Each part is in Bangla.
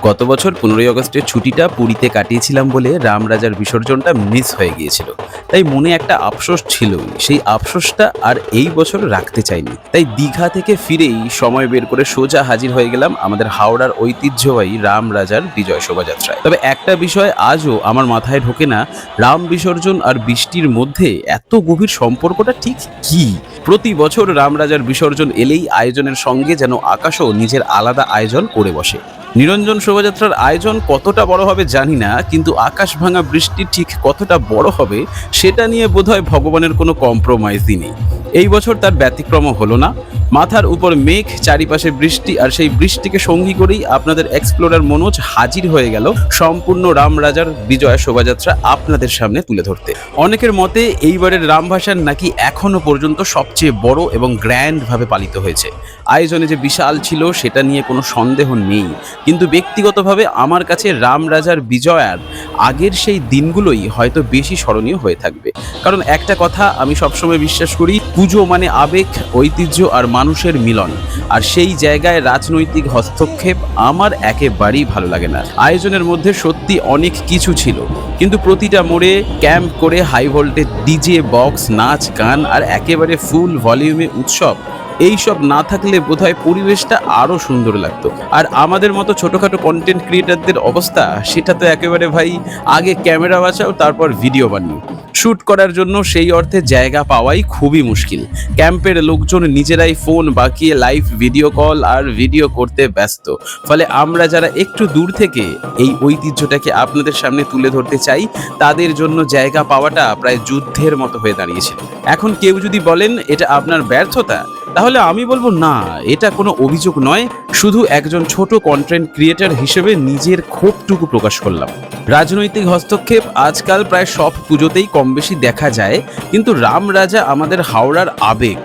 গত বছর 15ই আগস্টের ছুটিটা পুরীতে কাটিয়েছিলাম বলে রামরাজার বিসর্জনটা মিস হয়ে গিয়েছিল। তাই মনে একটা আফসোস ছিলই, সেই আফসোসটা আর এই বছর রাখতে চাইনি। তাই দীঘা থেকে ফিরেই সময় বের করে সোজা হাজির হয়ে গেলাম আমাদের হাওড়ার ঐতিহ্যবাহী রামরাজার বিজয় শোভাযাত্রায়। তবে একটা বিষয় আজও আমার মাথায় ঢোকে না, রাম বিসর্জন আর বৃষ্টির মধ্যে এত গভীর সম্পর্কটা ঠিক কি? প্রতি বছর রামরাজার বিসর্জন এলেই আয়োজনের সঙ্গে যেন আকাশও নিজের আলাদা আয়োজন করে বসে। নিরঞ্জন শোভাযাত্রার আয়োজন কতটা বড় হবে জানি না, কিন্তু আকাশ ভাঙা বৃষ্টি ঠিক কতটা বড় হবে সেটা নিয়ে বোধহয় ভগবানের কোনো কম্প্রোমাইজই নেই। এই বছর তার ব্যতিক্রম হলো না। মাথার উপর মেঘ, চারিপাশে বৃষ্টি, আর সেই বৃষ্টিকে সঙ্গী করেই আপনাদের এক্সপ্লোরার মনোজ হাজির হয়ে গেল সম্পূর্ণ রামরাজার বিজয় শোভাযাত্রা আপনাদের সামনে তুলে ধরতে। অনেকের মতে এইবারের রামভাসান নাকি এখনো পর্যন্ত সবচেয়ে বড় এবং গ্র্যান্ড ভাবে পালিত হয়েছে। আয়োজনে যে বিশাল ছিল সেটা নিয়ে কোনো সন্দেহ নেই, কিন্তু ব্যক্তিগতভাবে আমার কাছে রামরাজার বিজয়ার আগের সেই দিনগুলোই হয়তো বেশি স্মরণীয় হয়ে থাকবে। কারণ একটা কথা আমি সবসময় বিশ্বাস করি, পুজো মানে আবেগ, ঐতিহ্য আর মানুষের মিলন, আর সেই জায়গায় রাজনৈতিক হস্তক্ষেপ আমার একেবারেই ভালো লাগে না। আয়োজনের মধ্যে সত্যি অনেক কিছু ছিল, কিন্তু প্রতিটা মোড়ে ক্যাম্প করে হাই ভোল্টেজ ডিজে বক্স, নাচ গান আর একেবারে ফুল ভলিউমে উৎসব, এইসব না থাকলে বোধহয় পরিবেশটা আরও সুন্দর লাগতো। আর আমাদের মতো ছোটোখাটো কন্টেন্ট ক্রিয়েটারদের অবস্থা, সেটা তো একেবারে ভাই, আগে ক্যামেরা বাঁচাও তারপর ভিডিও বানিও। শ্যুট করার জন্য সেই অর্থে জায়গা পাওয়াই খুবই মুশকিল। ক্যাম্পের লোকজন নিজেরাই ফোন বাঁকিয়ে লাইভ ভিডিও কল আর ভিডিও করতে ব্যস্ত। ফলে আমরা যারা একটু দূর থেকে এই ঐতিহ্যটাকে আপনাদের সামনে তুলে ধরতে চাই, তাদের জন্য জায়গা পাওয়াটা প্রায় যুদ্ধের মতো হয়ে দাঁড়িয়েছিল। এখন কেউ যদি বলেন এটা আপনার ব্যর্থতা, তাহলে আমি বলবো না, এটা কোনো অভিযোগ নয়, শুধু একজন ছোট কন্টেন্ট ক্রিয়েটর হিসেবে নিজের ক্ষোভটুকু প্রকাশ করলাম। রাজনৈতিক হস্তক্ষেপ আজকাল প্রায় সব পুজোতেই কম বেশি দেখা যায়, কিন্তু রামরাজা আমাদের হাওড়ার আবেগ।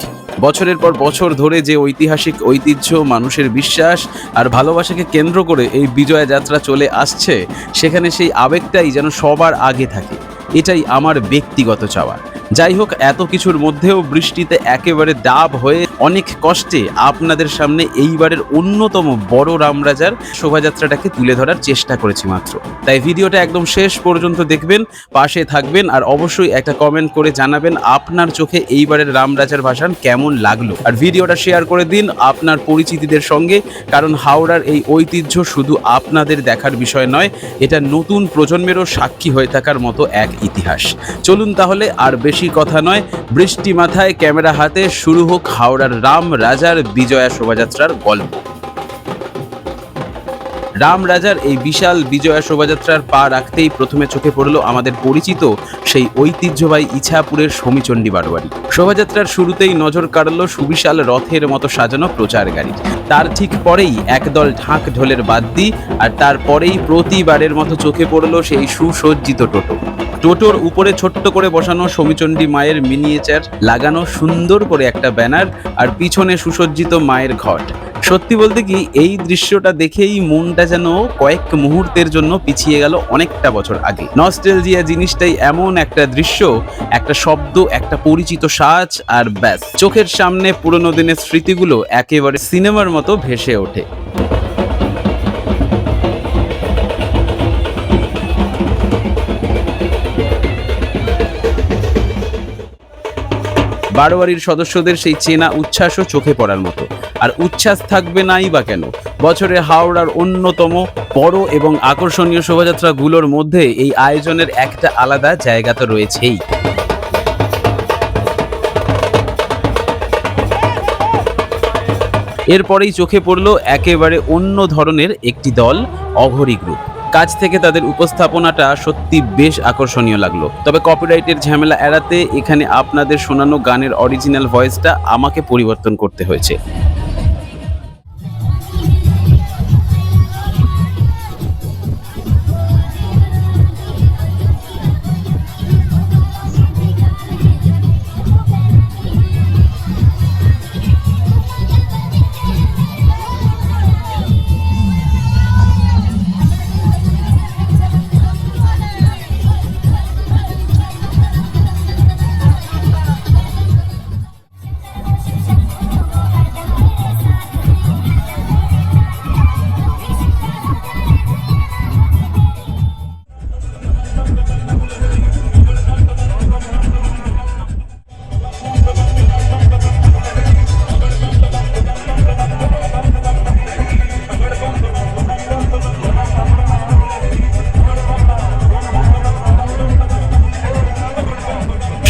বছরের পর বছর ধরে যে ঐতিহাসিক ঐতিহ্য, মানুষের বিশ্বাস আর ভালোবাসাকে কেন্দ্র করে এই বিজয় যাত্রা চলে আসছে, সেখানে সেই আবেগটাই যেন সবার আগে থাকে। এটাই আমার ব্যক্তিগত চাওয়া। যাই হোক, এত কিছুর মধ্যেও বৃষ্টিতে একেবারে ডাব হয়ে অনেক কষ্টে আপনাদের সামনে এইবারের অন্যতম বড় রামরাজার শোভাযাত্রাটাকে তুলে ধরার চেষ্টা করেছি মাত্র। তাই ভিডিওটা একদম শেষ পর্যন্ত দেখবেন, পাশে থাকবেন, আর অবশ্যই একটা কমেন্ট করে জানাবেন আপনার চোখে এইবারের রামরাজার ভাসান কেমন লাগলো। আর ভিডিওটা শেয়ার করে দিন আপনার পরিচিতিদের সঙ্গে, কারণ হাওড়ার এই ঐতিহ্য শুধু আপনাদের দেখার বিষয় নয়, এটা নতুন প্রজন্মেরও সাক্ষী হয়ে থাকার মতো এক ইতিহাস। চলুন তাহলে আর বেশি কথা নয়, বৃষ্টি মাথায় ক্যামেরা হাতে শুরু হোক হাওড়ার রামরাজার বিজয়া শোভাযাত্রার গল্প। রামরাজার এই বিশাল বিজয়া শোভাযাত্রার পা রাখতেই প্রথমে চোখে পড়ল আমাদের পরিচিত সেই ঐতিহ্যবাহী ইছাপুরের সমীচণ্ডী বারোয়ারি। শোভাযাত্রার শুরুতেই নজর কাড়ল সুবিশাল রথের মতো সাজানো প্রচার গাড়ি, তার ঠিক পরেই একদল ঢাক ঢোলের বাদ্যি, আর তারপরেই প্রতিবারের মতো চোখে পড়ল সেই সুসজ্জিত টোটো। টোটোর উপরে ছোট্ট করে বসানো সমীচণ্ডী মায়ের মিনিয়েচার লাগানো সুন্দর করে একটা ব্যানার, আর পিছনে সুসজ্জিত মায়ের ঘট। সত্যি বলতে কি, এই দৃশ্যটা দেখেই মনটা যেন কয়েক মুহূর্তের জন্য পিছিয়ে গেল অনেকটা বছর আগে। নস্টালজিয়া জিনিসটাই এমন একটা দৃশ্য, একটা শব্দ, একটা পরিচিত সাজ, আর ব্যাস, চোখের সামনে পুরনো দিনের স্মৃতিগুলো একেবারে সিনেমার মতো ভেসে ওঠে। বারোয়ারির সদস্যদের সেই চেনা উচ্ছ্বাসও চোখে পড়ার মতো। আর উচ্ছ্বাস থাকবে নাই বা কেন, বছরে হাওড়ার অন্যতম বড় এবং আকর্ষণীয় শোভাযাত্রাগুলোর মধ্যে এই আয়োজনের একটা আলাদা জায়গা তো রয়েছেই। এরপরেই চোখে পড়ল একেবারে অন্য ধরনের একটি দল, অঘোরী গ্রুপ। কাছ থেকে তাদের উপস্থাপনাটা সত্যি বেশ আকর্ষণীয় লাগলো। তবে কপিরাইটের ঝামেলা এড়াতে এখানে আপনাদের শোনানো গানের অরিজিনাল ভয়েসটা আমাকে পরিবর্তন করতে হয়েছে।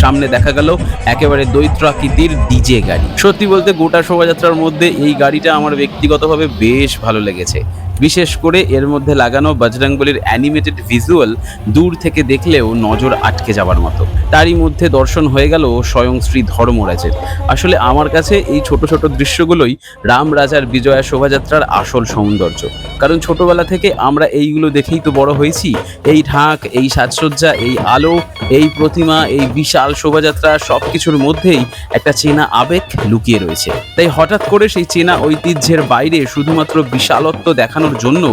সামনে দেখা গেল একেবারে দৈত্রাকৃতির ডিজে গাড়ি। সত্যি বলতে গোটা শোভাযাত্রার মধ্যে এই গাড়িটা আমার ব্যক্তিগতভাবে বেশ ভালো লেগেছে। বিশেষ করে এর মধ্যে লাগানো বজরংবলীর অ্যানিমেটেড ভিজুয়াল দূর থেকে দেখলেও নজর আটকে যাওয়ার মতো। তারই মধ্যে দর্শন হয়ে গেল স্বয়ং শ্রী ধর্মরাজের। আসলে আমার কাছে এই ছোট ছোট দৃশ্যগুলোই রাম রাজার বিজয়া শোভাযাত্রার আসল সৌন্দর্য। কারণ ছোটবেলা থেকে আমরা এইগুলো দেখেই তো বড় হয়েছি। এই ঢাক, এই সাজসজ্জা, এই আলো, এই প্রতিমা, এই বিশাল শোভাযাত্রা সবকিছুর মধ্যেই একটা চেনা আবেগ লুকিয়ে রয়েছে। তাই হঠাৎ করে সেই চেনা ঐতিহ্যের বাইরে শুধুমাত্র বিশালত্ব দেখানোর জন্য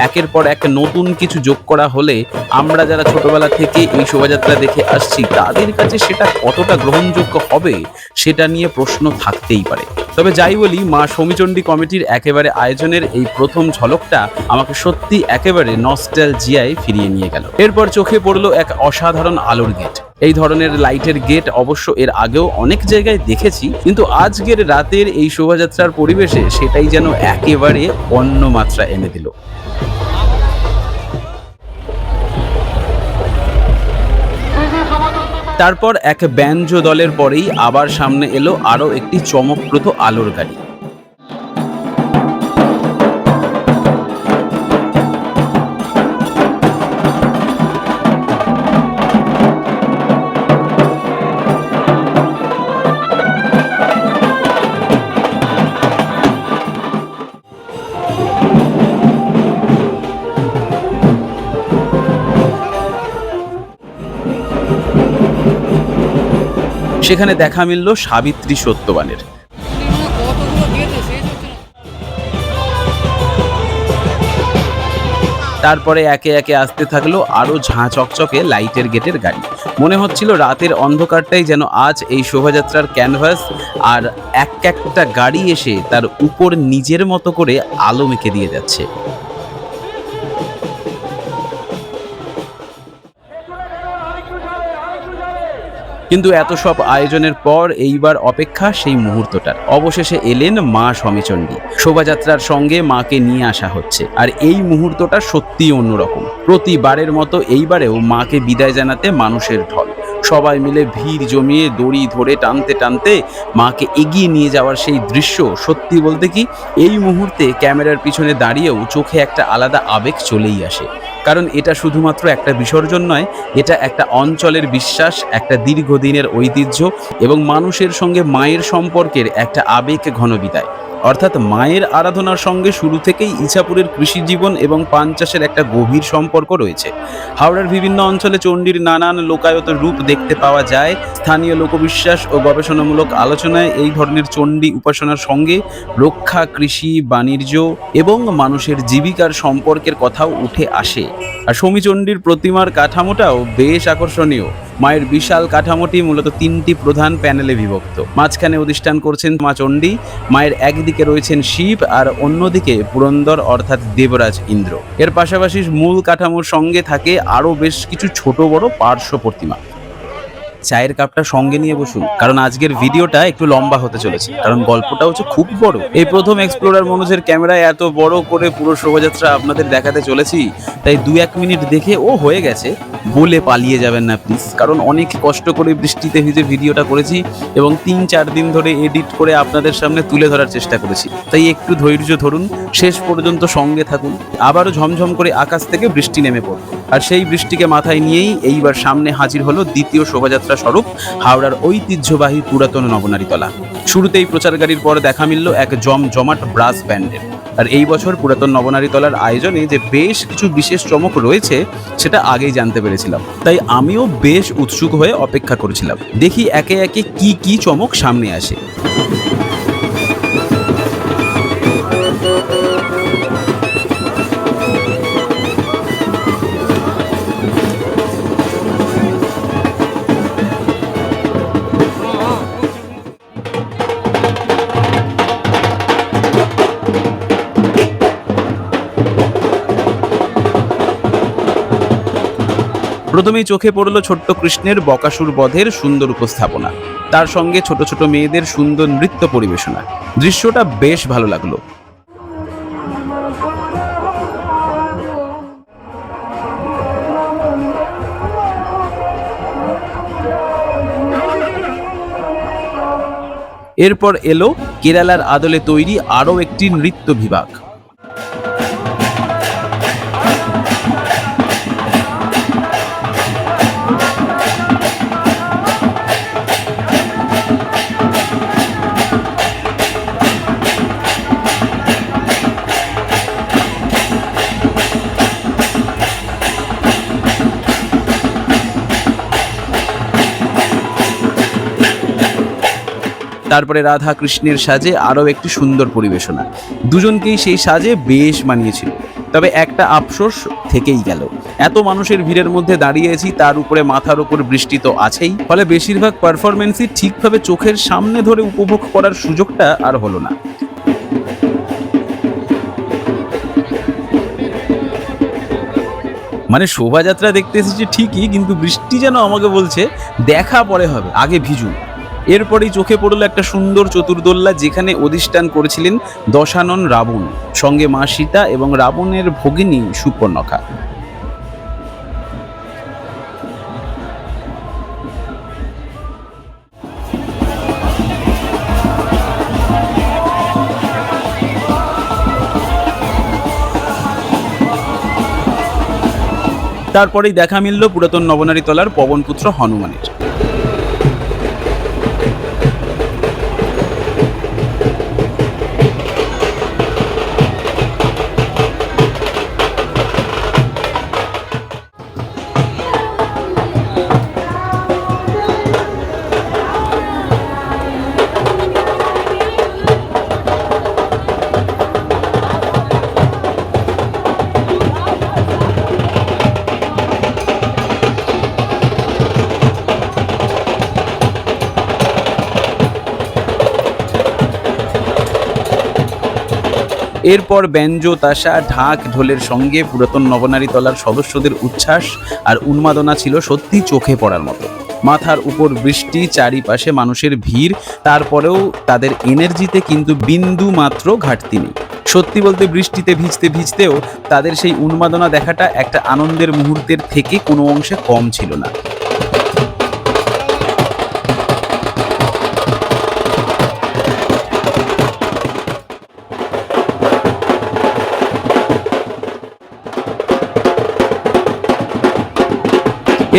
একের পর এক নতুন কিছু যোগ করা হলে আমরা যারা ছোটবেলা থেকে এই শোভাযাত্রা দেখে আসছি তাদের কাছে সেটা কতটা গ্রহণযোগ্য হবে সেটা নিয়ে প্রশ্ন থাকতেই পারে। তবে যাই বলি, মা সমীচণ্ডী কমিটির একেবারে আয়োজনের এই প্রথম ঝলকটা আমাকে সত্যি একেবারে নস্টালজিয়ায় ফিরিয়ে নিয়ে গেল। এরপর চোখে পড়লো এক অসাধারণ আলোর গেট। এই ধরনের লাইটের গেট অবশ্য এর আগেও অনেক জায়গায় দেখেছি, কিন্তু আজকের রাতের এই শোভাযাত্রার পরিবেশে সেটাই যেন একেবারে অন্য মাত্রা এনে দিল। তারপর এক ব্যাঞ্জো দলের পরেই আবার সামনে এলো আরো একটি চমকপ্রদ আলোর গাড়ি। সেখানে দেখা মিলল সাবিত্রী সত্যবানের। তারপরে একে একে আসতে থাকলো আরো ঝাঁ চকচকে লাইটের গেটের গাড়ি। মনে হচ্ছিল রাতের অন্ধকারটাই যেন আজ এই শোভাযাত্রার ক্যানভাস, আর এক একটা গাড়ি এসে তার উপর নিজের মতো করে আলো মেখে দিয়ে যাচ্ছে। কিন্তু এত সব আয়োজনের পর এইবার অপেক্ষা সেই মুহূর্তটার। অবশেষে এলেন মা সমীচণ্ডী। শোভাযাত্রার সঙ্গে মাকে নিয়ে আসা হচ্ছে, আর এই মুহূর্তটা সত্যিই অন্যরকম। প্রতিবারের মতো এইবারেও মাকে বিদায় জানাতে মানুষের ঢল। সবাই মিলে ভিড় জমিয়ে দড়ি ধরে টানতে টানতে মাকে এগিয়ে নিয়ে যাওয়ার সেই দৃশ্য, সত্যি বলতে কি এই মুহূর্তে ক্যামেরার পিছনে দাঁড়িয়েও চোখে একটা আলাদা আবেগ চলেই আসে। কারণ এটা শুধুমাত্র একটা বিসর্জন নয়, এটা একটা অঞ্চলের বিশ্বাস, একটা দীর্ঘদিনের ঐতিহ্য এবং মানুষের সঙ্গে মায়ের সম্পর্কের একটা আবেগ ঘন বিদায়। অর্থাৎ মায়ের আরাধনার সঙ্গে শুরু থেকেই ইছাপুরের কৃষি জীবন এবং পান চাষের একটা গভীর সম্পর্ক রয়েছে। হাওড়ার বিভিন্ন অঞ্চলে চণ্ডীর নানান লোকায়ত রূপ দেখতে পাওয়া যায়। স্থানীয় লোকবিশ্বাস ও গবেষণামূলক আলোচনায় এই ধরনের চণ্ডী উপাসনার সঙ্গে রক্ষা, কৃষি, বাণিজ্য এবং মানুষের জীবিকার সম্পর্কের কথাও উঠে আসে। আর সমীচণ্ডীর প্রতিমার কাঠামোটাও বেশ আকর্ষণীয়। মায়ের বিশাল কাঠামোটি মূলত তিনটি প্রধান প্যানেলে বিভক্ত। মাঝখানে অধিষ্ঠান করছেন মা চণ্ডী। মায়ের একদিকে রয়েছেন শিব আর অন্যদিকে পুরন্দর অর্থাৎ দেবরাজ ইন্দ্র। এর পাশাপাশি মূল কাঠামোর সঙ্গে থাকে আরও বেশ কিছু ছোট বড় পার্শ্ব প্রতিমা। চায়ের কাপটা সঙ্গে নিয়ে বসুন, কারণ আজকের ভিডিওটা একটু লম্বা হতে চলেছে, কারণ গল্পটা হচ্ছে খুব বড়। এই প্রথম এক্সপ্লোরার মনোজের ক্যামেরায় এত বড় করে পুরো শোভাযাত্রা আপনাদের দেখাতে চলেছি, তাই 2-1 মিনিট দেখে ও হয়ে গেছে বলে পালিয়ে যাবেন না প্লিজ। কারণ অনেক কষ্ট করে বৃষ্টিতে ভিজে ভিডিওটা করেছি এবং 3-4 দিন ধরে এডিট করে আপনাদের সামনে তুলে ধরার চেষ্টা করেছি, তাই একটু ধৈর্য ধরুন, শেষ পর্যন্ত সঙ্গে থাকুন। আবারও ঝমঝম করে আকাশ থেকে বৃষ্টি নেমে পড়ল, আর সেই বৃষ্টিকে মাথায় নিয়েই এইবার সামনে হাজির হলো দ্বিতীয় শোভাযাত্রা স্বরূপ হাওড়ার ঐতিহ্যবাহী পুরাতন নবনারীতলা। শুরুতেই প্রচার গাড়ির পর দেখা মিলল এক জমজমাট ব্রাস ব্যান্ডের। আর এই বছর পুরাতন নবনারীতলার আয়োজনে যে বেশ কিছু বিশেষ চমক রয়েছে সেটা আগেই জানতে পেরেছিলাম, তাই আমিও বেশ উৎসুক হয়ে অপেক্ষা করেছিলাম দেখি একে একে কি কি চমক সামনে আসে। প্রথমেই চোখে পড়ল ছোট্ট কৃষ্ণের বকাসুর বধের সুন্দর উপস্থাপনা, তার সঙ্গে ছোট ছোট মেয়েদের সুন্দর নৃত্য পরিবেশনা। দৃশ্যটা বেশ ভালো লাগলো। এরপর এলো কেরালার আদলে তৈরি আরও একটি নৃত্য বিভাগ। তারপরে রাধা কৃষ্ণের সাজে আরও একটি সুন্দর পরিবেশনা। দুজনকেই সেই সাজে বেশ মানিয়েছিল। তবে একটা আফসোস থেকেই গেল, এত মানুষের ভিড়ের মধ্যে দাঁড়িয়েছি, তার উপরে মাথার উপর বৃষ্টি তো আছেই, ফলে বেশিরভাগ পারফরমেন্সই ঠিকভাবে চোখের সামনে ধরে উপভোগ করার সুযোগটা আর হলো না। মানে শোভাযাত্রা দেখতে এসেছি ঠিকই, কিন্তু বৃষ্টি যেন আমাকে বলছে দেখা পরে হবে, আগে ভিজু। এরপরেই চোখে পড়ল একটা সুন্দর চতুর্দোল্লা, যেখানে অধিষ্ঠান করেছিলেন দশানন রাবণ, সঙ্গে মা সীতা এবং রাবণের ভগিনী সুপর্ণখা। তারপরেই দেখা মিলল পুরাতন নবনারীতলার পবনপুত্র হনুমানের। এরপর ব্যঞ্জ, তাসা, ঢাক, ঢোলের সঙ্গে পুরাতন নবনারীতলার সদস্যদের উচ্ছ্বাস আর উন্মাদনা ছিল সত্যি চোখে পড়ার মতো। মাথার উপর বৃষ্টি, চারিপাশে মানুষের ভিড়, তারপরেও তাদের এনার্জিতে কিন্তু বিন্দু মাত্র ঘাটতি নেই। সত্যি বলতে বৃষ্টিতে ভিজতে ভিজতেও তাদের সেই উন্মাদনা দেখাটা একটা আনন্দের মুহূর্তের থেকে কোনো অংশে কম ছিল না।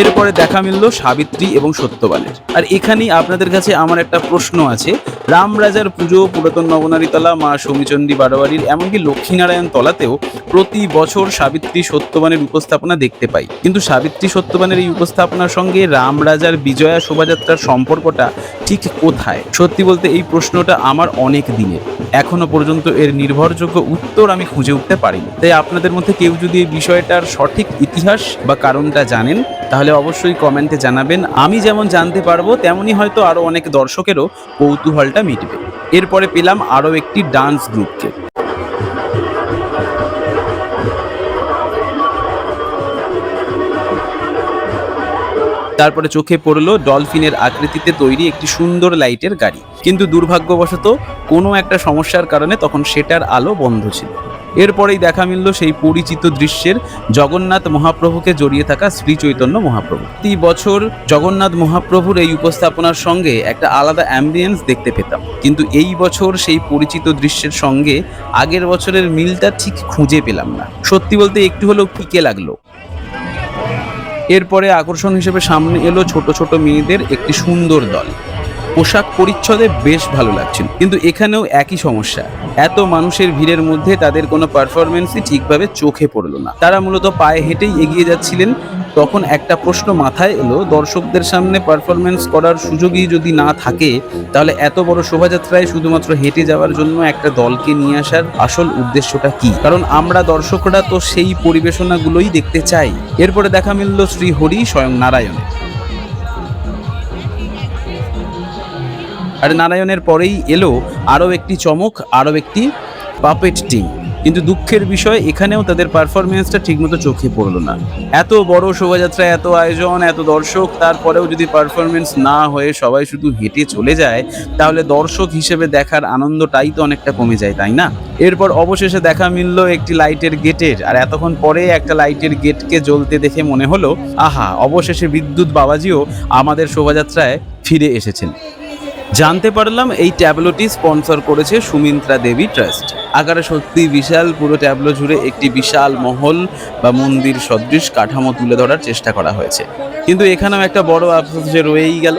এরপরে দেখা মিলল সাবিত্রী এবং সত্যবানের। আর এখানেই আপনাদের কাছে আমার একটা প্রশ্ন আছে, রাম রাজার পুজো পুরাতন নবনারীতলা, মা সমীচণ্ডী বারোয়ারির, এমনকি লক্ষ্মীনারায়ণ তলাতেও প্রতি বছর সাবিত্রী সত্যবানের উপস্থাপনা দেখতে পাই, কিন্তু সাবিত্রী সত্যবানের এই উপস্থাপনার সঙ্গে রাম রাজার বিজয়া শোভাযাত্রার সম্পর্কটা ঠিক কোথায়? সত্যি বলতে এই প্রশ্নটা আমার অনেক দিনের, এখনো পর্যন্ত এর নির্ভরযোগ্য উত্তর আমি খুঁজে উঠতে পারিনি। তাই আপনাদের মধ্যে কেউ যদি এই বিষয়টার সঠিক ইতিহাস বা কারণটা জানেন, তাহলে অবশ্যই কমেন্টে জানাবেন। আমি যেমন জানতে পারবো, তেমনি হয়তো আরো অনেক দর্শকেরও কৌতূহলটা মিটবে। এরপরে পেলাম আরো একটি ডান্স গ্রুপকে। তারপরে চোখে পড়লো ডলফিনের আকৃতিতে তৈরি একটি সুন্দর লাইটের গাড়ি, কিন্তু দুর্ভাগ্যবশত কোনো একটা সমস্যার কারণে তখন সেটার আলো বন্ধ ছিল। এরপরেই দেখা মিলল সেই পরিচিত দৃশ্যের জগন্নাথ মহাপ্রভুকে জড়িয়ে থাকা শ্রী চৈতন্য মহাপ্রভু। প্রতি বছর জগন্নাথ মহাপ্রভুর এই উপস্থাপনার সঙ্গে একটা আলাদা অ্যাম্বিয়েন্স দেখতে পেতাম, কিন্তু এই বছর সেই পরিচিত দৃশ্যের সঙ্গে আগের বছরের মিলটা ঠিক খুঁজে পেলাম না। সত্যি বলতে একটু হলেও ফিকে লাগলো। এরপরে আকর্ষণ হিসেবে সামনে এলো ছোট ছোট মেয়েদের একটি সুন্দর দল। পোশাক পরিচ্ছদে বেশ ভালো লাগছিল, কিন্তু এখানেও একই সমস্যা, এত মানুষের ভিড়ের মধ্যে তাদের কোনো পারফরমেন্সই ঠিকভাবে চোখে পড়লো না। তারা মূলত পায়ে হেঁটেই এগিয়ে যাচ্ছিলেন। তখন একটা প্রশ্ন মাথায় এলো, দর্শকদের সামনে পারফরমেন্স করার সুযোগই যদি না থাকে, তাহলে এত বড় শোভাযাত্রায় শুধুমাত্র হেঁটে যাওয়ার জন্য একটা দলকে নিয়ে আসার আসল উদ্দেশ্যটা কি? কারণ আমরা দর্শকরা তো সেই পরিবেশনাগুলোই দেখতে চাই। এরপরে দেখা মিলল শ্রী হরি স্বয়ং নারায়ণের। আর নারায়ণের পরেই এলো আরও একটি চমক, আরও একটি পাপেট টিম। কিন্তু দুঃখের বিষয়, এখানেও তাদের পারফরমেন্সটা ঠিকমতো চোখে পড়লো না। এত বড় শোভাযাত্রা, এত আয়োজন, এত দর্শক, তারপরেও যদি পারফরমেন্স না হয়ে সবাই শুধু হেঁটে চলে যায়, তাহলে দর্শক হিসেবে দেখার আনন্দটাই তো অনেকটা কমে যায়, তাই না? এরপর অবশেষে দেখা মিলল একটি লাইটের গেটের। আর এতক্ষণ পরে একটা লাইটের গেটকে জ্বলতে দেখে মনে হলো, আহা, অবশেষে বিদ্যুৎ বাবাজিও আমাদের শোভাযাত্রায় ফিরে এসেছেন। জানতে পারলাম এই ট্যাবলোটি স্পন্সর করেছে সুমিত্রা দেবী ট্রাস্ট। আকারে সত্যি বিশাল, পুরো ট্যাবলো জুড়ে একটি বিশাল মহল বা মন্দির সদৃশ কাঠামো তুলে ধরার চেষ্টা করা হয়েছে। কিন্তু এখানেও একটা বড় আফসোস যে রয়েই গেল,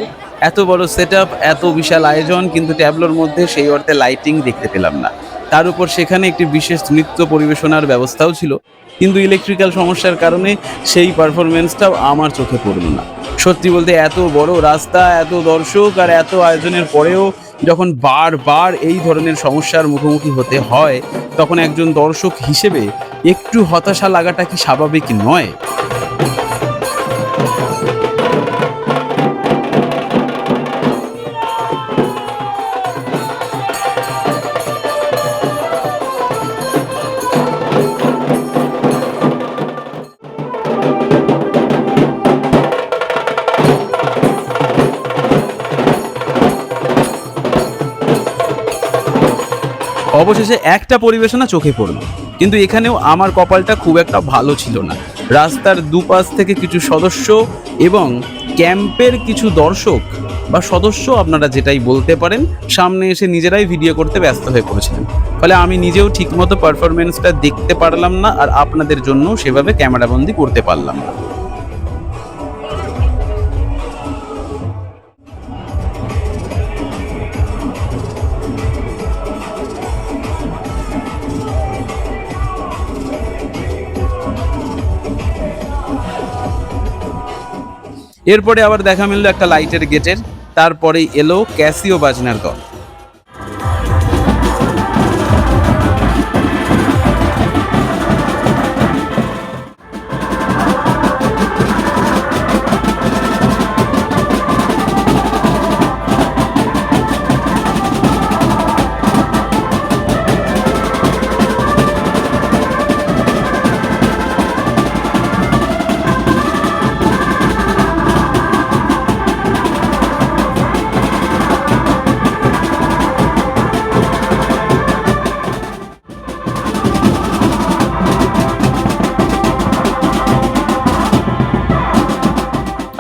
এত বড় সেট আপ, এত বিশাল আয়োজন, কিন্তু ট্যাবলোর মধ্যে সেই অর্থে লাইটিং দেখতে পেলাম না। তার উপর সেখানে একটি বিশেষ নৃত্য পরিবেশনার ব্যবস্থাও ছিল, কিন্তু ইলেকট্রিক্যাল সমস্যার কারণে সেই পারফরমেন্সটাও আমার চোখে পড়ল না। সত্যি বলতে এত বড় রাস্তা, এত দর্শক আর এত আয়োজনের পরেও যখন বারবার এই ধরনের সমস্যার মুখোমুখি হতে হয়, তখন একজন দর্শক হিসেবে একটু হতাশা লাগাটা কি স্বাভাবিক নয়? অবশেষে একটা পরিবেশনা চোখে পড়ল, কিন্তু এখানেও আমার কপালটা খুব একটা ভালো ছিল না। রাস্তার দুপাশ থেকে কিছু সদস্য এবং ক্যাম্পের কিছু দর্শক বা সদস্য, আপনারা যেটাই বলতে পারেন, সামনে এসে নিজেরাই ভিডিও করতে ব্যস্ত হয়ে পড়েছিলেন। ফলে আমি নিজেও ঠিকমতো পারফরমেন্সটা দেখতে পারলাম না, আর আপনাদের জন্য সেভাবে ক্যামেরাবন্দি করতে পারলাম না। এরপরে আবার দেখা মিলল একটা লাইটের গেটের, তারপরেই এলো ক্যাসিও বাজনার দল।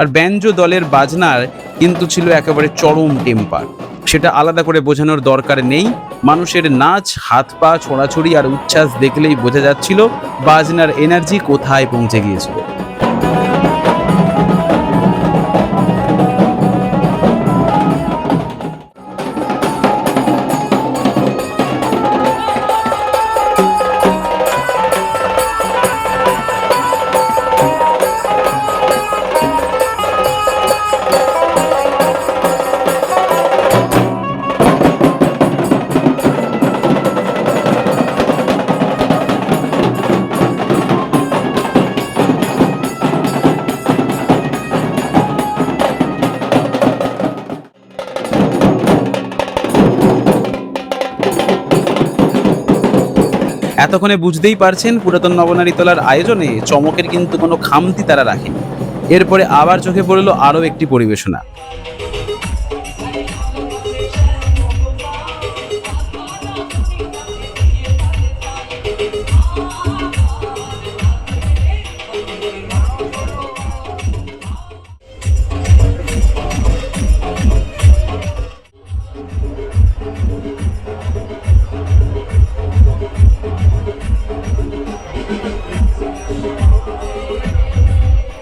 আর ব্যাঞ্জো দলের বাজনার কিন্তু ছিল একেবারে চরম টেম্পার। সেটা আলাদা করে বোঝানোর দরকার নেই। মানুষের নাচ, হাত পা ছোড়াছড়ি আর উচ্ছ্বাস দেখলেই বোঝা যাচ্ছিল বাজনার এনার্জি কোথায় পৌঁছে গিয়েছিল। এতক্ষণে বুঝতেই পারছেন, পুরাতন নবনারীতলার আয়োজনে চমকের কিন্তু কোনো খামতি তারা রাখেনি। এরপরে আবার চোখে পড়ল আরও একটি পরিবেশনা।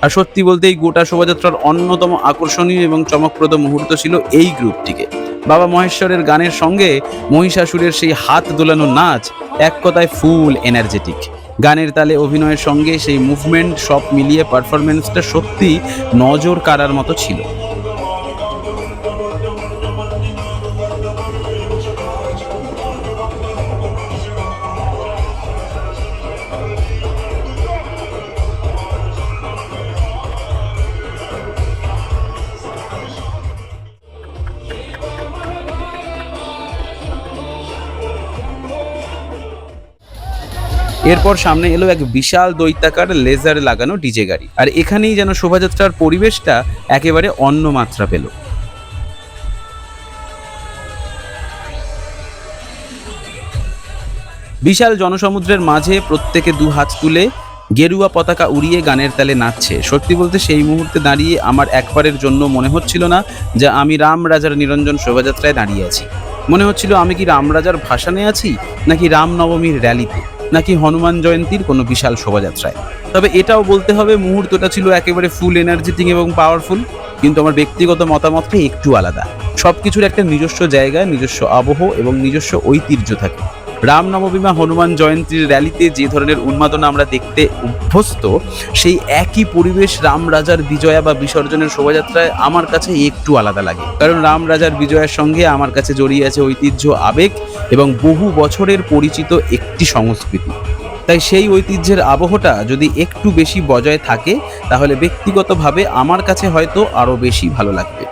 আর সত্যি বলতে এই গোটা শোভাযাত্রার অন্যতম আকর্ষণীয় এবং চমকপ্রদ মুহূর্ত ছিল এই গ্রুপটিকে। বাবা মহেশ্বরের গানের সঙ্গে মহিষাসুরের সেই হাত দোলানো নাচ, এক কথায় ফুল এনার্জেটিক। গানের তালে অভিনয়ের সঙ্গে সেই মুভমেন্ট, সব মিলিয়ে পারফরমেন্সটা সত্যি নজর কাড়ার মতো ছিল। এরপর সামনে এলো এক বিশাল দৈত্যাকার লেজার লাগানো ডিজে গাড়ি, আর এখানেই যেন শোভাযাত্রার পরিবেশটা একেবারে অন্য মাত্রা পেল। বিশাল জনসমুদ্রের মাঝে প্রত্যেকে দু হাত তুলে গেরুয়া পতাকা উড়িয়ে গানের তালে নাচছে। সত্যি বলতে সেই মুহূর্তে দাঁড়িয়ে আমার একবারের জন্য মনে হচ্ছিল না যে আমি রাম রাজার নিরঞ্জন শোভাযাত্রায় দাঁড়িয়ে আছি। মনে হচ্ছিল আমি কি রাম রাজার ভাসানে আছি, নাকি রামনবমীর র্যালিতে, নাকি হনুমান জয়ন্তীর কোনো বিশাল শোভাযাত্রায়। তবে এটাও বলতে হবে মুহূর্তটা ছিল একেবারে ফুল এনার্জেটিক এবং পাওয়ারফুল। কিন্তু আমার ব্যক্তিগত মতামতটা একটু আলাদা। সবকিছুর একটা নিজস্ব জায়গা, নিজস্ব আবহ এবং নিজস্ব ঐতিহ্য থাকে। রামনবমী বা হনুমান জয়ন্তীর র্যালিতে যে ধরনের উন্মাদনা আমরা দেখতে অভ্যস্ত, সেই একই পরিবেশ রাম রাজার বিজয়া বা বিসর্জনের শোভাযাত্রায় আমার কাছে একটু আলাদা লাগে। কারণ রাম রাজার বিজয়ের সঙ্গে আমার কাছে জড়িয়ে আছে ঐতিহ্য, আবেগ এবং বহু বছরের পরিচিত একটি সংস্কৃতি। তাই সেই ঐতিহ্যের আবহটা যদি একটু বেশি বজায় থাকে, তাহলে ব্যক্তিগতভাবে আমার কাছে হয়তো আরো বেশি ভালো লাগবে।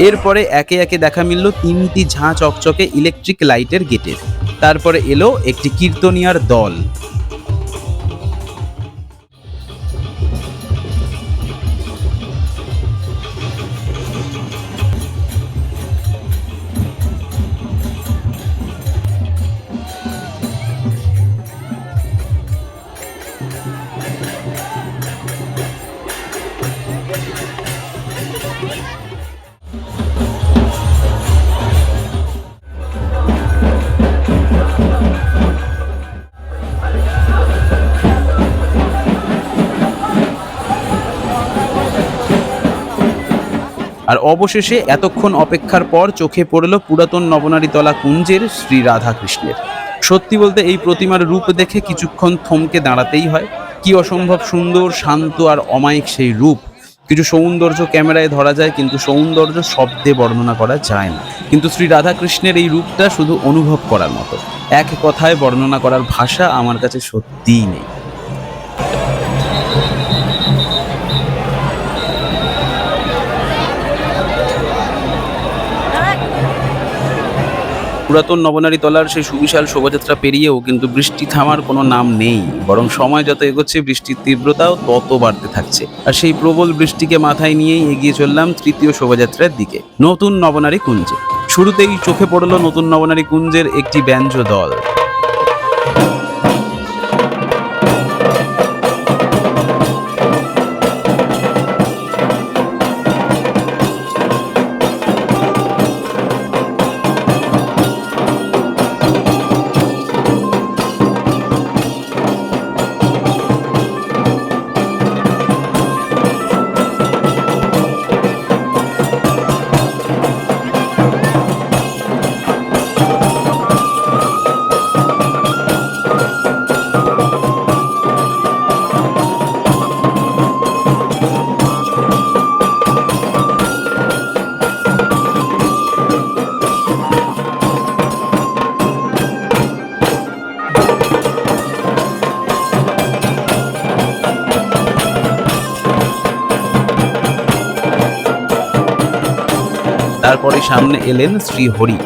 এরপরে একে একে দেখা মিলল ৩টি ঝাঁ চকচকে ইলেকট্রিক লাইটের গেটের। তারপরে এলো একটি কীর্তনিয়ার দল। আর অবশেষে এতক্ষণ অপেক্ষার পর চোখে পড়ল পুরাতন নবনারীতলা কুঞ্জের শ্রী রাধাকৃষ্ণের। সত্যি বলতে এই প্রতিমার রূপ দেখে কিছুক্ষণ থমকে দাঁড়াতেই হয়। কি অসম্ভব সুন্দর, শান্ত আর অমায়িক সেই রূপ। কিছু সৌন্দর্য ক্যামেরায় ধরা যায়, কিন্তু সৌন্দর্য শব্দে বর্ণনা করা যায় না। কিন্তু শ্রী রাধাকৃষ্ণের এই রূপটা শুধু অনুভব করার মতো। এক কথায় বর্ণনা করার ভাষা আমার কাছে সত্যিই নেই। পুরাতন নবনারীতলার সেই সুবিশাল শোভাযাত্রা পেরিয়েও কিন্তু বৃষ্টি থামার কোনো নাম নেই। বরং সময় যত এগোচ্ছে বৃষ্টির তীব্রতাও তত বাড়তে থাকছে। আর সেই প্রবল বৃষ্টিকে মাথায় নিয়েই এগিয়ে চললাম তৃতীয় শোভাযাত্রার দিকে, নতুন নবনারী কুঞ্জে। শুরুতেই চোখে পড়ল নতুন নবনারী কুঞ্জের একটি ব্যঞ্জ দল। তারপরে সামনে এলেন শ্রী হরি।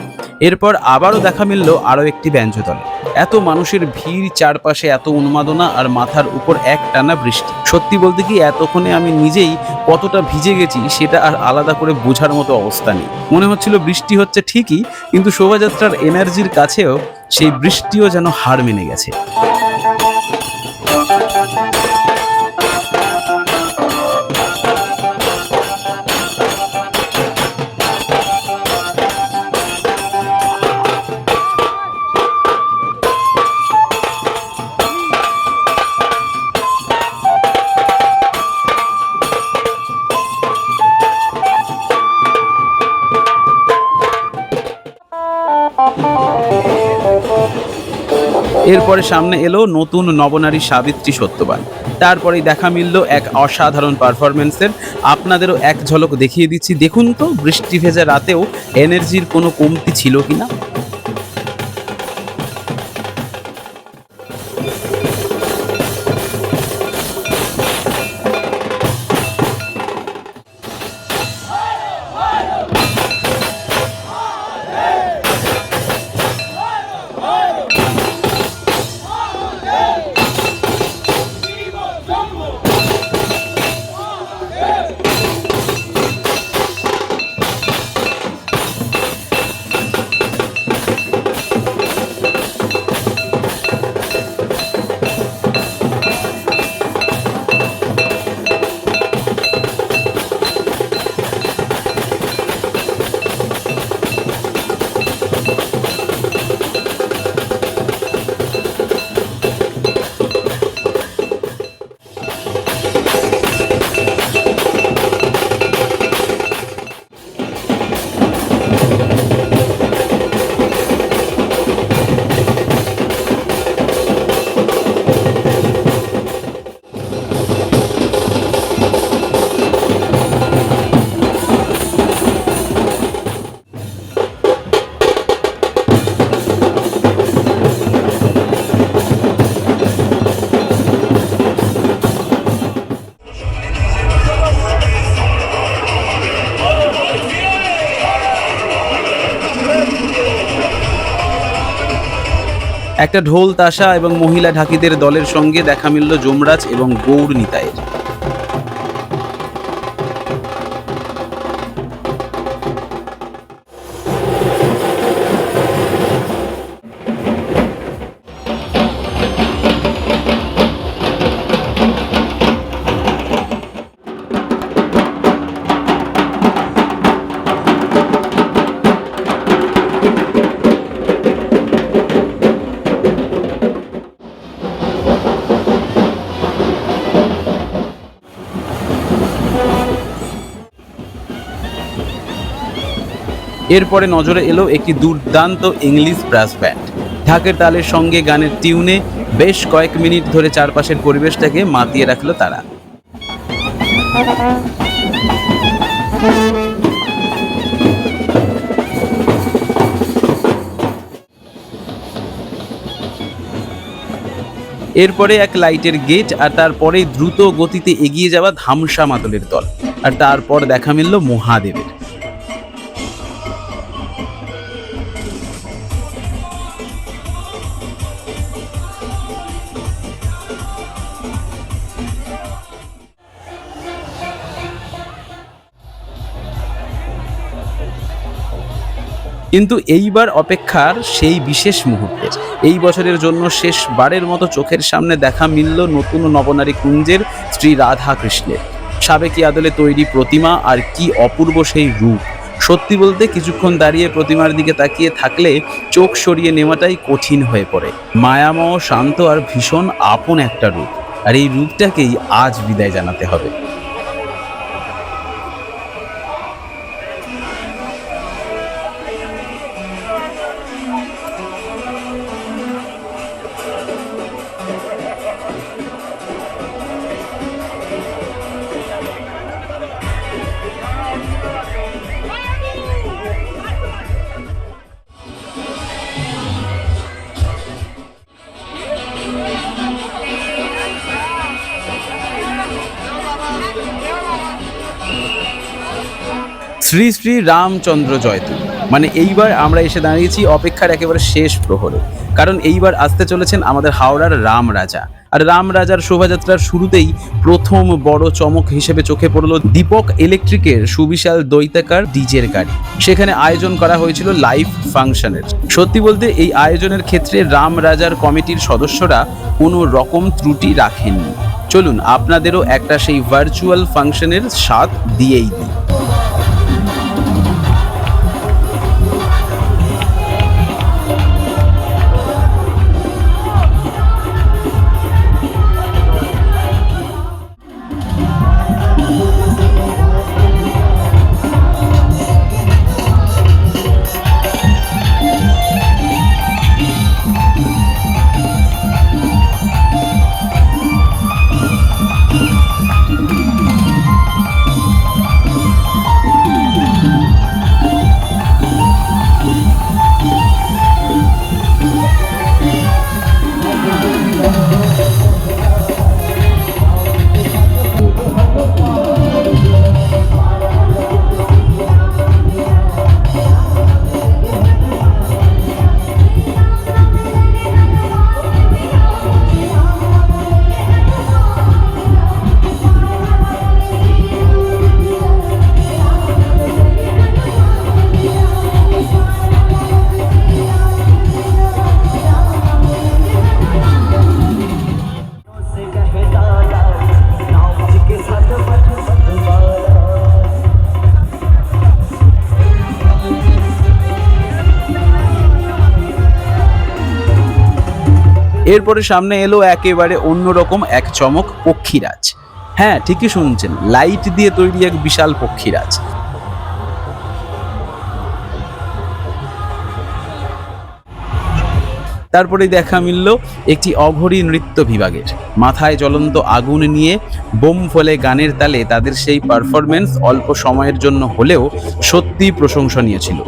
এরপর আবারও দেখা মিলল আরও একটি ব্যঞ্জদলে। এত মানুষের ভিড়, চারপাশে এত উন্মাদনা, আর মাথার উপর এক টানা বৃষ্টি। সত্যি বলতে কি এতক্ষণে আমি নিজেই কতটা ভিজে গেছি সেটা আর আলাদা করে বোঝার মতো অবস্থা নেই। মনে হচ্ছিল বৃষ্টি হচ্ছে ঠিকই, কিন্তু শোভাযাত্রার এনার্জির কাছেও সেই বৃষ্টিও যেন হার মেনে গেছে। এরপরে সামনে এলো নতুন নবনারী সাবিত্রী সত্যবান। তারপরেই দেখা মিলল এক অসাধারণ পারফরমেন্সের। আপনাদেরও এক ঝলক দেখিয়ে দিচ্ছি, দেখুন তো বৃষ্টি ভেজা রাতেও এনার্জির কোনো কমতি ছিল কিনা। একটা ঢোল তাসা এবং মহিলা ঢাকিদের দলের সঙ্গে দেখা মিলল যমরাজ এবং গৌর নিতাইয়ের। এরপরে নজরে এলো একটি দুর্দান্ত ইংলিশ ব্রাস ব্যান্ড। ঢাকের তালের সঙ্গে গানের টিউনে বেশ কয়েক মিনিট ধরে চারপাশের পরিবেশটাকে মাতিয়ে রাখলো তারা। এরপরে এক লাইটের গেট, আর তারপরে দ্রুত গতিতে এগিয়ে যাওয়া ধামসা মাদলের দল, আর তারপর দেখা মিলল মহাদেবের। কিন্তু এইবার অপেক্ষার সেই বিশেষ মুহূর্তের। এই বছরের জন্য শেষবারের মতো চোখের সামনে দেখা মিলল নতুন নবনারী কুঞ্জের শ্রী রাধা কৃষ্ণের সাবেকি আদলে তৈরি প্রতিমা। আর কি অপূর্ব সেই রূপ! সত্যি বলতে কিছুক্ষণ দাঁড়িয়ে প্রতিমার দিকে তাকিয়ে থাকলে চোখ সরিয়ে নেওয়াটাই কঠিন হয়ে পড়ে। মায়াময়, শান্ত আর ভীষণ আপন একটা রূপ, আর এই রূপটাকেই আজ বিদায় জানাতে হবে। শ্রী শ্রী রামচন্দ্র জয়তু, মানে এইবার আমরা এসে দাঁড়িয়েছি অপেক্ষার একেবারে শেষ প্রহরে। কারণ এইবার আসতে চলেছেন আমাদের হাওড়ার রাম রাজা। আর রাম রাজার শোভাযাত্রার শুরুতেই প্রথম বড় চমক হিসেবে চোখে পড়ল দীপক ইলেকট্রিকের সুবিশাল দৈত্যাকার ডিজের গাড়ি। সেখানে আয়োজন করা হয়েছিল লাইভ ফাংশনের। সত্যি বলতে এই আয়োজনের ক্ষেত্রে রাম রাজার কমিটির সদস্যরা কোনো রকম ত্রুটি রাখেননি। চলুন আপনাদেরও একটা সেই ভার্চুয়াল ফাংশনের স্বাদ দিয়েই দিই। এরপরে সামনে এলো একেবারে অন্যরকম এক চমক, পক্ষীরাজ। হ্যাঁ, ঠিকই শুনছেন, লাইট দিয়ে তৈরি এক বিশাল পক্ষীরাজ। তারপরে দেখা মিলল একটি অঘরী নৃত্য বিভাগের। মাথায় জ্বলন্ত আগুন নিয়ে বোম ফলে গানের তালে তাদের সেই পারফরমেন্স অল্প সময়ের জন্য হলেও সত্যি প্রশংসনীয় ছিল।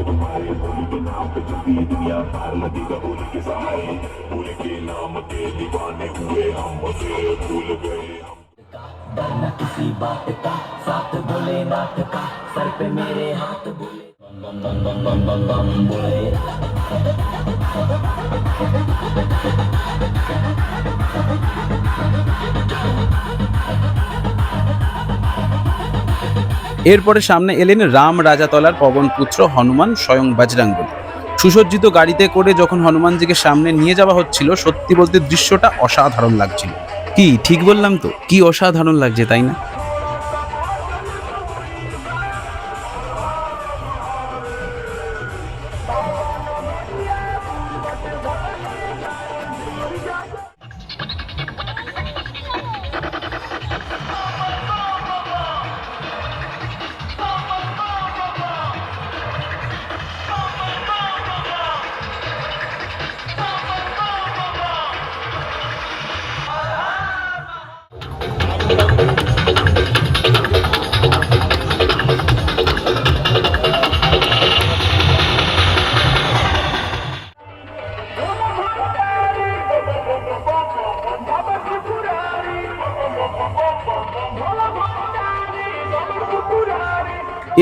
এরপরে সামনে এলেন রাম রাজাতলার পবনপুত্র হনুমান স্বয়ং বজরংবলী। সুসজ্জিত গাড়িতে করে যখন হনুমানজিকে সামনে নিয়ে যাওয়া হচ্ছিল, সত্যি বলতে দৃশ্যটা অসাধারণ লাগছিল। কি ঠিক বললাম তো? কি অসাধারণ লাগছে, তাই না?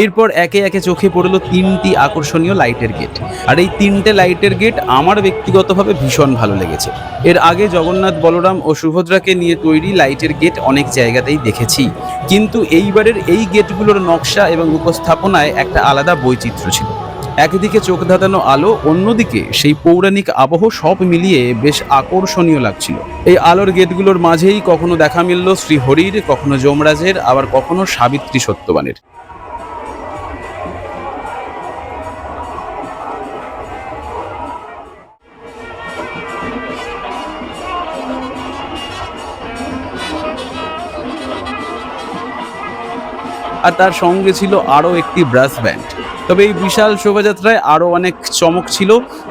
এরপর একে একে চোখে পড়লো 3টি আকর্ষণীয় লাইটের গেট। আর এই 3টে লাইটের গেট আমার ব্যক্তিগতভাবে ভীষণ ভালো লেগেছে। এর আগে জগন্নাথ, বলরাম ও সুভদ্রাকে নিয়ে তৈরি লাইটের গেট অনেক জায়গাতেই দেখেছি, কিন্তু এইবারের এই গেটগুলোর নকশা এবং উপস্থাপনায় একটা আলাদা বৈচিত্র্য ছিল। একদিকে চোখ ধাঁধানো আলো, অন্যদিকে সেই পৌরাণিক আবহ, সব মিলিয়ে বেশ আকর্ষণীয় লাগছিল। এই আলোর গেটগুলোর মাঝেই কখনো দেখা মিলল শ্রীহরির, কখনো যমরাজের, আবার কখনো সাবিত্রী সত্যবানের। আর তার সঙ্গে ছিল আরও একটি ব্রাস ব্যান্ড। তবে এই বিশাল শোভাযাত্রায় আরও অনেক চমক ছিল,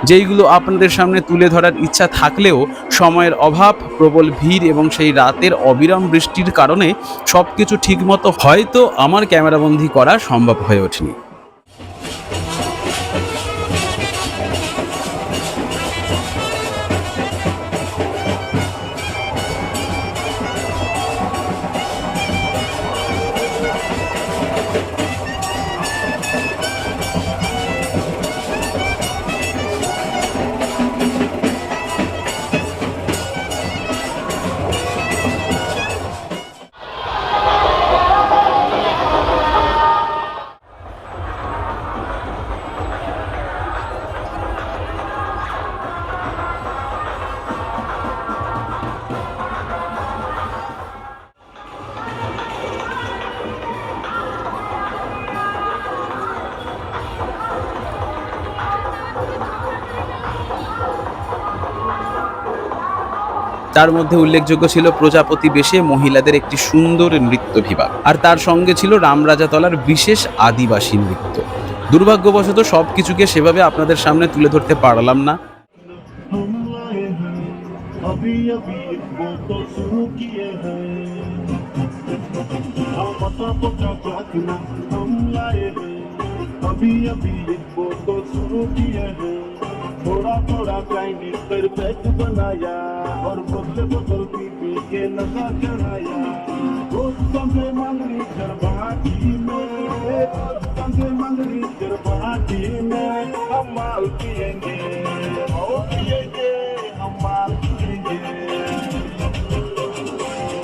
যেইগুলো আপনাদের সামনে তুলে ধরার ইচ্ছা থাকলেও সময়ের অভাব, প্রবল ভিড় এবং সেই রাতের অবিরাম বৃষ্টির কারণে সব কিছু ঠিকমতো হয়তো আমার ক্যামেরাবন্দি করা সম্ভব হয়ে ওঠেনি। তার মধ্যে উল্লেখযোগ্য ছিল প্রজাপতি বেশে মহিলাদের একটি সুন্দর নৃত্য বিভাগ, আর তার সঙ্গে ছিল রামরাজাতলার বিশেষ আদিবাসী নৃত্য। দুর্ভাগ্যবশত সবকিছুকে সেভাবে আপনাদের সামনে তুলে ধরতে পারলাম না। थोड़ा थोड़ा चाइनीज पर पैक बनाया और बदले बदल पी के नशा चढ़ाया। दोस्तों से मंगनी जरबाटी में, दोस्तों से मंगनी जरबाटी में हम माल पिएंगे, और पिएंगे हम माल पिएंगे,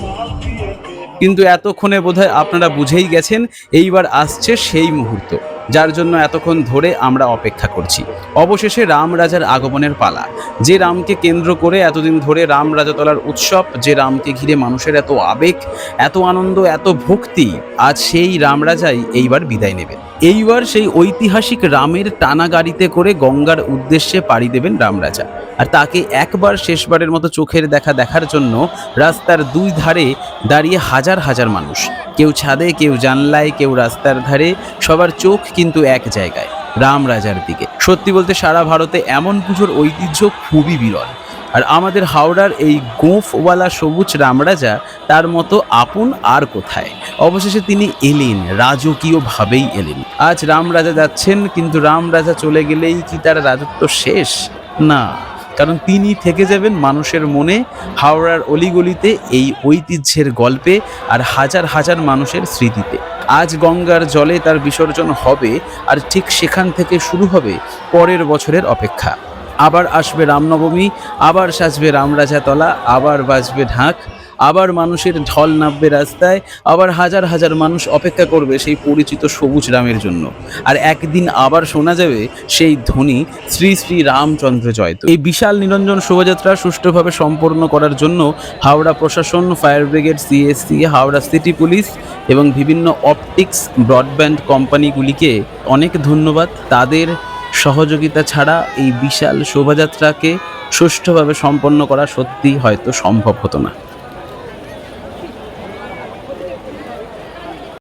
माल पिएंगे। কিন্তু এতক্ষণে বোধহয় আপনারা বুঝেই গেছেন এইবার আসছে সেই মুহূর্ত, যার জন্য এতক্ষণ ধরে আমরা অপেক্ষা করছি। অবশেষে রাম রাজার আগমনের পালা। যে রামকে কেন্দ্র করে এতদিন ধরে রাম রাজাতলার উৎসব, যে রামকে ঘিরে মানুষের এত আবেগ, এত আনন্দ, এত ভক্তি, আজ সেই রাম রাজাই এইবার বিদায় নেবেন। এইবার সেই ঐতিহাসিক রামের টানা গাড়িতে করে গঙ্গার উদ্দেশ্যে পাড়ি দেবেন রাম রাজা। আর তাকে একবার শেষবারের মতো চোখের দেখা দেখার জন্য রাস্তার দুই ধারে দাঁড়িয়ে হাজার হাজার মানুষ, কেউ ছাদে, কেউ জানলায়, কেউ রাস্তার ধারে, সবার চোখ কিন্তু এক জায়গায়, রাম রাজার দিকে। সত্যি বলতে সারা ভারতে এমন পুজোর ঐতিহ্য খুবই বিরল। আর আমাদের হাওড়ার এই গোঁফওয়ালা সবুজ রামরাজা তার মতো আপন আর কোথায়। অবশেষে তিনি এলেন, রাজকীয়ভাবেই এলেন। আজ রাম রাজা যাচ্ছেন, কিন্তু রাম রাজা চলে গেলেই কি তার রাজত্ব শেষ? না, কারণ তিনি থেকে যাবেন মানুষের মনে, হাওড়ার অলিগলিতে, এই ঐতিহ্যের গল্পে, আর হাজার হাজার মানুষের স্মৃতিতে। আজ গঙ্গার জলে তার বিসর্জন হবে, আর ঠিক সেখান থেকে শুরু হবে পরের বছরের অপেক্ষা। আবার আসবে রামনবমী, আবার সাজবে রামরাজাতলা, আবার বাজবে ঢাক, আবার মানুষের ঢল নামবে রাস্তায়, আবার হাজার হাজার মানুষ অপেক্ষা করবে সেই পরিচিত সবুজ রামের জন্য। আর একদিন আবার শোনা যাবে সেই ধ্বনি, শ্রী শ্রী রামচন্দ্র জয়তু। এই বিশাল নিরঞ্জন শোভাযাত্রা সুষ্ঠুভাবে সম্পন্ন করার জন্য হাওড়া প্রশাসন, fire brigade, CSC, Howrah city police এবং বিভিন্ন অপটিক্স ব্রডব্যান্ড কোম্পানিগুলিকে অনেক ধন্যবাদ। তাদের সহযোগিতা ছাড়া এই বিশাল শোভাযাত্রাকে সুষ্ঠুভাবে সম্পন্ন করা সত্যিই হয়তো সম্ভব হতো না।